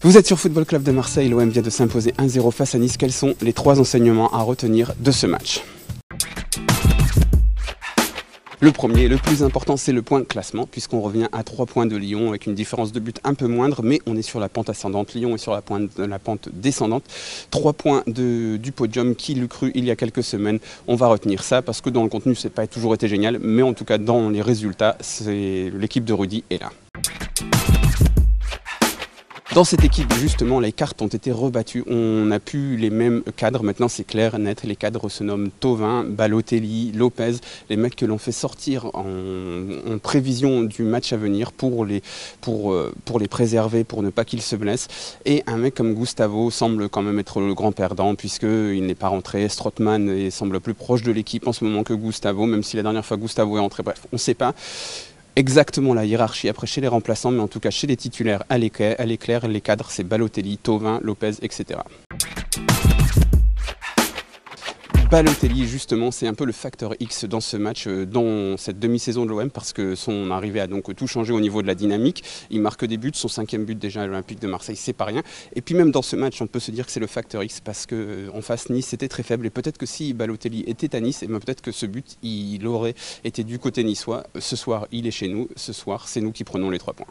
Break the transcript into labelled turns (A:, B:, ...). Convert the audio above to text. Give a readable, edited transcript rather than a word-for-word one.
A: Vous êtes sur Football Club de Marseille, l'OM vient de s'imposer 1-0 face à Nice. Quels sont les 3 enseignements à retenir de ce match? Le premier, le plus important, c'est le point classement, puisqu'on revient à 3 points de Lyon avec une différence de but un peu moindre, mais on est sur la pente ascendante. Lyon est sur la pente descendante. 3 points du podium, qui l'eût cru il y a quelques semaines. On va retenir ça parce que dans le contenu, ça n'a pas toujours été génial, mais en tout cas dans les résultats, l'équipe de Rudy est là. Dans cette équipe, justement, les cartes ont été rebattues. On n'a plus les mêmes cadres. Maintenant, c'est clair, net. Les cadres se nomment Thauvin, Balotelli, Lopez. Les mecs que l'on fait sortir en prévision du match à venir pour les préserver, pour ne pas qu'ils se blessent. Et un mec comme Gustavo semble quand même être le grand perdant puisqu'il n'est pas rentré. Strootman semble plus proche de l'équipe en ce moment que Gustavo, même si la dernière fois Gustavo est rentré. Bref, on ne sait pas exactement la hiérarchie après chez les remplaçants, mais en tout cas chez les titulaires, elle est claire, les cadres c'est Balotelli, Thauvin, Lopez, etc. Balotelli, justement, c'est un peu le facteur X dans ce match, dans cette demi-saison de l'OM, parce que son arrivée a donc tout changé au niveau de la dynamique. Il marque des buts, son 5e but déjà à l'Olympique de Marseille, c'est pas rien. Et puis même dans ce match, on peut se dire que c'est le facteur X, parce qu'en face, Nice était très faible. Et peut-être que si Balotelli était à Nice, et peut-être que ce but, il aurait été du côté niçois. Ce soir, il est chez nous. Ce soir, c'est nous qui prenons les 3 points.